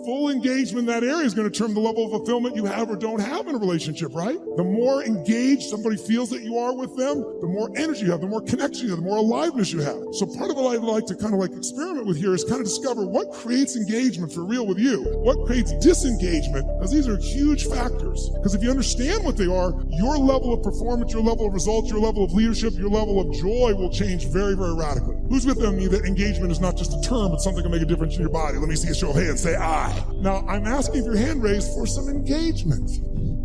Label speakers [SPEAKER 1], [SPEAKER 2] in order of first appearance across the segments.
[SPEAKER 1] full engagement in that area is going to determine the level of fulfillment you have or don't have in a relationship, right? The more engaged somebody feels that you are with them, the more energy you have, the more connection you have, the more aliveness you have. So part of what I'd like to kind of like experiment with here is kind of discover what creates engagement for real with you, what creates disengagement, because these are huge factors. Because if you understand what they are, your level of performance, your level of results, your level of leadership, your level of joy will change very, very radically. Who's with me that engagement is not just a term, but something that can make a difference in your body? Let me see a show of hands. Say I. Now, I'm asking if your hand raised for some engagement.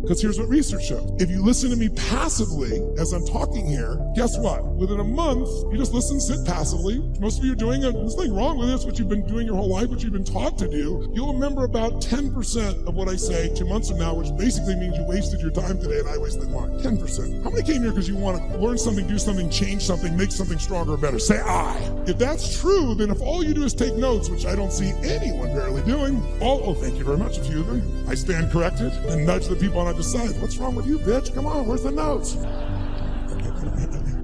[SPEAKER 1] Because here's what research shows. If you listen to me passively as I'm talking here, guess what? Within a month, you just listen, sit passively. Most of you are doing it. There's nothing wrong with it. It's what you've been doing your whole life, what you've been taught to do. You'll remember about 10% of what I say 2 months from now, which basically means you wasted your time today and I wasted mine. 10%. How many came here because you want to learn something, do something, change something, make something stronger or better? Say I. If that's true, then if all you do is take notes, which I don't see anyone barely doing, thank you very much, a few of them. I stand corrected and nudge the people on either side. What's wrong with you, bitch? Come on, where's the notes?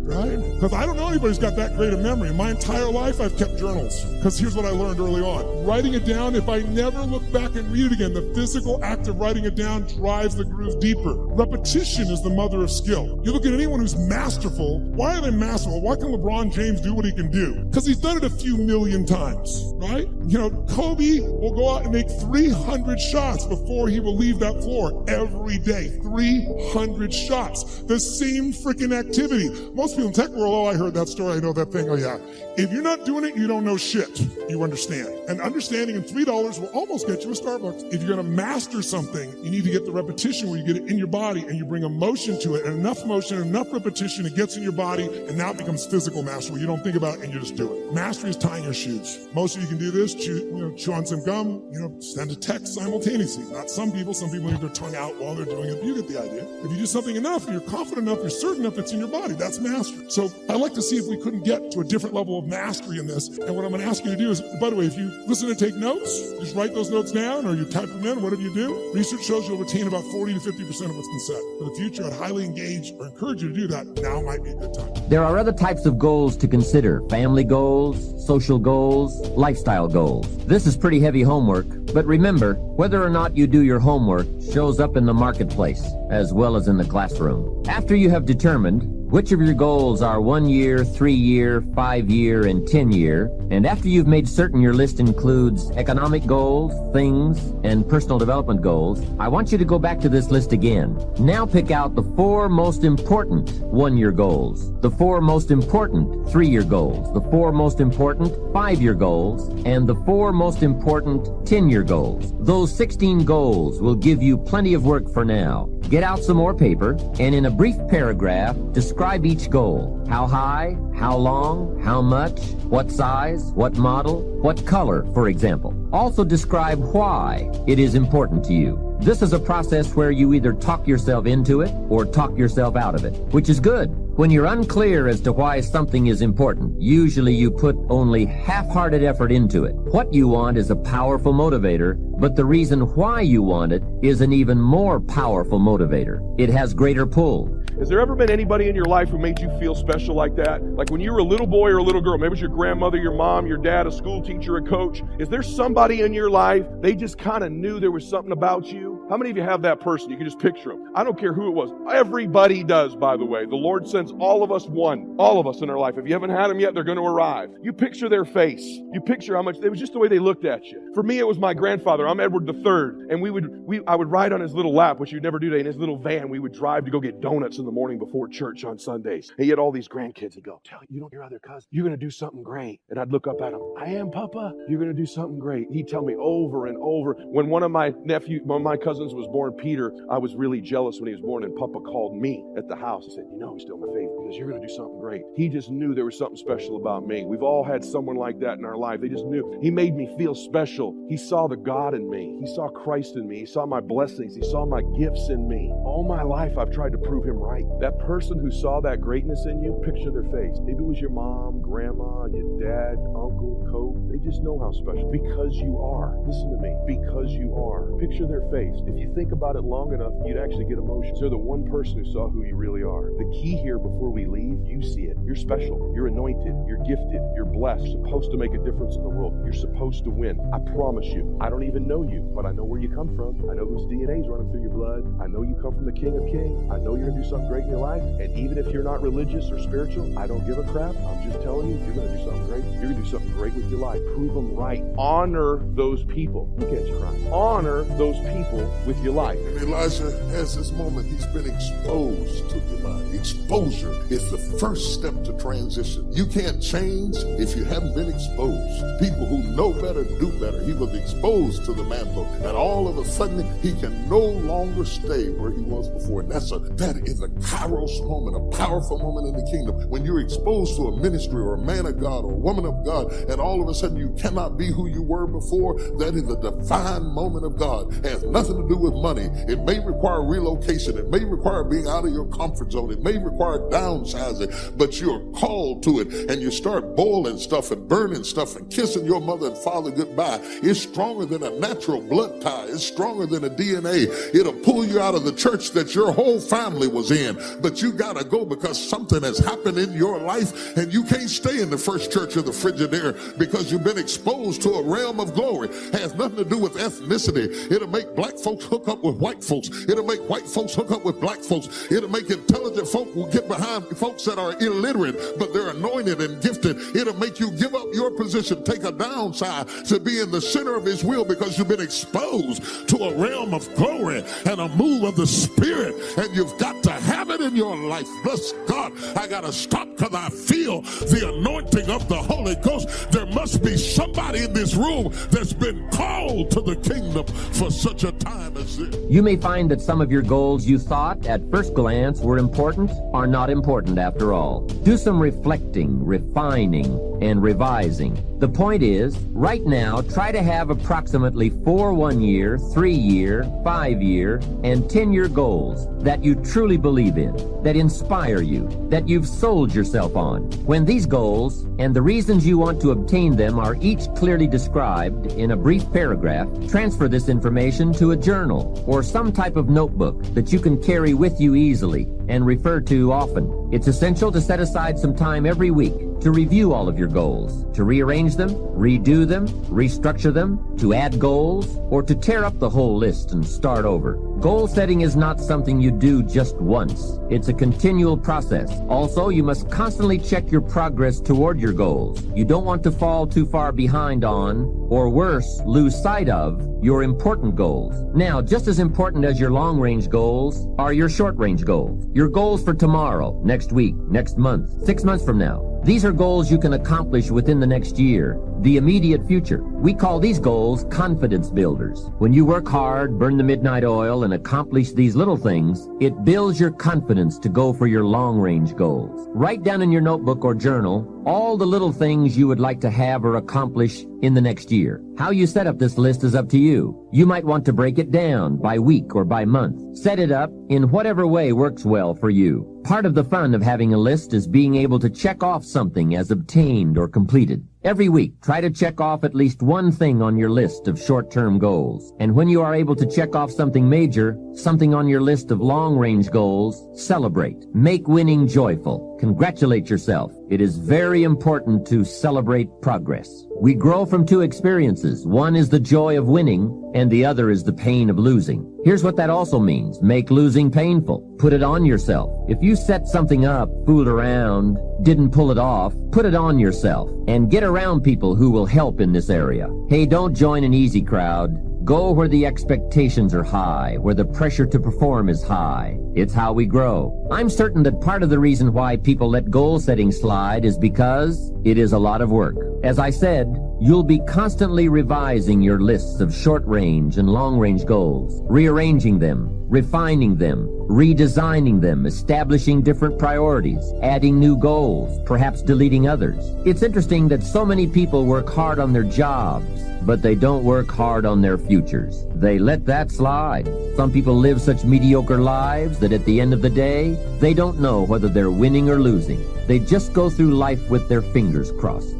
[SPEAKER 1] Right? Because I don't know anybody who's got that great a memory. In my entire life, I've kept journals. Because here's what I learned early on. Writing it down, if I never look back and read it again, the physical act of writing it down drives the groove deeper. Repetition is the mother of skill. You look at anyone who's masterful. Why are they masterful? Why can LeBron James do what he can do? Because he's done it a few million times, right? You know, Kobe will go out and make 300 shots before he will leave that floor every day. 300 shots. The same freaking activity. Most people in tech world, I heard that story, I know that thing, yeah. If you're not doing it, you don't know shit. You understand. And understanding in $3 will almost get you a Starbucks. If you're going to master something, you need to get the repetition where you get it in your body and you bring emotion to it. And enough motion, enough repetition, it gets in your body, and now it becomes physical mastery. You don't think about it and you just do it. Mastery is tying your shoes. Most of you can do this, chew on some gum, send a text simultaneously. Not some people leave their tongue out while they're doing it. You get the idea. If you do something enough, and you're confident enough, you're certain enough it's in your body. That's mastery. So I'd like to see if we couldn't get to a different level of mastery in this. And what I'm going to ask you to do is, by the way, if you listen and take notes, just write those notes down or you type them in, whatever you do. Research shows you'll retain about 40 to 50% of what's been said. For the future, I'd highly engage or encourage you to do that. Now might be a good time.
[SPEAKER 2] There are other types of goals to consider. Family goals, social goals, lifestyle goals. This is pretty heavy homework, but remember, whether or not you do your homework shows up in the marketplace as well as in the classroom. After you have determined which of your goals are 1 year, 3 year, 5 year, and 10 year, and after you've made certain your list includes economic goals, things, and personal development goals, I want you to go back to this list again. Now pick out the 4 most important 1-year goals, the 4 most important 3-year goals, the 4 most important 5-year goals, and the 4 most important 10-year goals. Those 16 goals will give you plenty of work for now. Get out some more paper, and in a brief paragraph, describe each goal. How high, how long, how much, what size, what model, what color, for example. Also describe why it is important to you. This is a process where you either talk yourself into it or talk yourself out of it, which is good. When you're unclear as to why something is important, usually you put only half-hearted effort into it. What you want is a powerful motivator, but the reason why you want it is an even more powerful motivator. It has greater pull.
[SPEAKER 3] Has there ever been anybody in your life who made you feel special like that? Like when you were a little boy or a little girl, maybe it was your grandmother, your mom, your dad, a school teacher, a coach. Is there somebody in your life, they just kind of knew there was something about you? How many of you have that person? You can just picture them. I don't care who it was. Everybody does, by the way. The Lord sends all of us one. All of us in our life. If you haven't had them yet, they're going to arrive. You picture their face. You picture how much, it was just the way they looked at you. For me, it was my grandfather. I'm Edward III. And I would ride on his little lap, which you'd never do today, in his little van. We would drive to go get donuts in the morning before church on Sundays. And he had all these grandkids. He'd go, tell you don't your other cousin, you're going to do something great. And I'd look up at him. I am, Papa. You're going to do something great. And he'd tell me over and over. When one of my cousins was born, Peter, I was really jealous when he was born, and Papa called me at the house and said, he's still my favorite because you're going to do something great. He just knew there was something special about me. We've all had someone like that in our life. They just knew. He made me feel special. He saw the God in me. He saw Christ in me. He saw my blessings. He saw my gifts in me. All my life, I've tried to prove him right. That person who saw that greatness in you, picture their face. Maybe it was your mom, grandma, your dad, uncle, coach. They just know how special. Because you are. Listen to me. Because you are. Picture their face. If you think about it long enough, you'd actually get emotions. They're the one person who saw who you really are. The key here before we me leave, you see it. You're special. You're anointed. You're gifted. You're blessed. You're supposed to make a difference in the world. You're supposed to win. I promise you. I don't even know you, but I know where you come from. I know whose DNA is running through your blood. I know you come from the King of Kings. I know you're going to do something great in your life. And even if you're not religious or spiritual, I don't give a crap. I'm just telling you, you're going to do something great. You're going to do something great with your life. Prove them right. Honor those people. Look at you crying. Honor those people with your life.
[SPEAKER 4] And Elijah has this moment. He's been exposed to your life. Exposure is the first step to transition. You can't change if you haven't been exposed. People who know better do better. He was exposed to the mantle, and all of a sudden he can no longer stay where he was before. And that is a Kairos moment, a powerful moment in the kingdom. When you're exposed to a ministry or a man of God or a woman of God, and all of a sudden you cannot be who you were before, that is a divine moment of God. It has nothing to do with money. It may require relocation. It may require being out of your comfort zone. It may require downsizing, but you're called to it, and you start boiling stuff and burning stuff and kissing your mother and father goodbye. It's stronger than a natural blood tie. It's stronger than a DNA. It'll pull you out of the church that your whole family was in, but you gotta go because something has happened in your life, and you can't stay in the first church of the Frigidaire because you've been exposed to a realm of glory. It has nothing to do with ethnicity. It'll make black folks hook up with white folks. It'll make white folks hook up with black folks. It'll make intelligent folk who get behind folks that are illiterate, but they're anointed and gifted. It'll make you give up your position, take a downside to be in the center of his will because you've been exposed to a realm of glory and a move of the Spirit, and you've got to have it in your life. Bless God, I got to stop because I feel the anointing of the Holy Ghost. There must be somebody in this room that's been called to the kingdom for such a time as this.
[SPEAKER 2] You may find that some of your goals you thought at first glance were important are not important after all. Do some reflecting, refining, and revising. The point is, right now, try to have approximately 4 1-year, 3-year, 5-year, and 10-year goals that you truly believe in, that inspire you, that you've sold yourself on. When these goals and the reasons you want to obtain them are each clearly described in a brief paragraph, transfer this information to a journal or some type of notebook that you can carry with you easily and refer to often. It's essential to set aside some time every week to review all of your goals, to rearrange them, redo them, restructure them, to add goals, or to tear up the whole list and start over. Goal setting is not something you do just once. It's a continual process. Also, you must constantly check your progress toward your goals. You don't want to fall too far behind on, or worse, lose sight of, your important goals. Now, just as important as your long-range goals are your short-range goals. Your goals for tomorrow, next week, next month, 6 months from now. These are goals you can accomplish within the next year, the immediate future. We call these goals confidence builders. When you work hard, burn the midnight oil, and accomplish these little things, it builds your confidence to go for your long-range goals. Write down in your notebook or journal all the little things you would like to have or accomplish in the next year. How you set up this list is up to you. You might want to break it down by week or by month. Set it up in whatever way works well for you. Part of the fun of having a list is being able to check off something as obtained or completed. Every week, try to check off at least one thing on your list of short-term goals. And when you are able to check off something major, something on your list of long-range goals, celebrate. Make winning joyful. Congratulate yourself. It is very important to celebrate progress. We grow from 2 experiences. One is the joy of winning, and the other is the pain of losing. Here's what that also means. Make losing painful. Put it on yourself. If you set something up, fooled around, didn't pull it off, put it on yourself. And get around people who will help in this area. Hey, don't join an easy crowd. Go where the expectations are high, where the pressure to perform is high. It's how we grow. I'm certain that part of the reason why people let goal setting slide is because it is a lot of work. As I said, you'll be constantly revising your lists of short-range and long-range goals, rearranging them, refining them, redesigning them, establishing different priorities, adding new goals, perhaps deleting others. It's interesting that so many people work hard on their jobs, but they don't work hard on their futures. They let that slide. Some people live such mediocre lives that at the end of the day, they don't know whether they're winning or losing. They just go through life with their fingers crossed.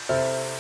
[SPEAKER 3] you.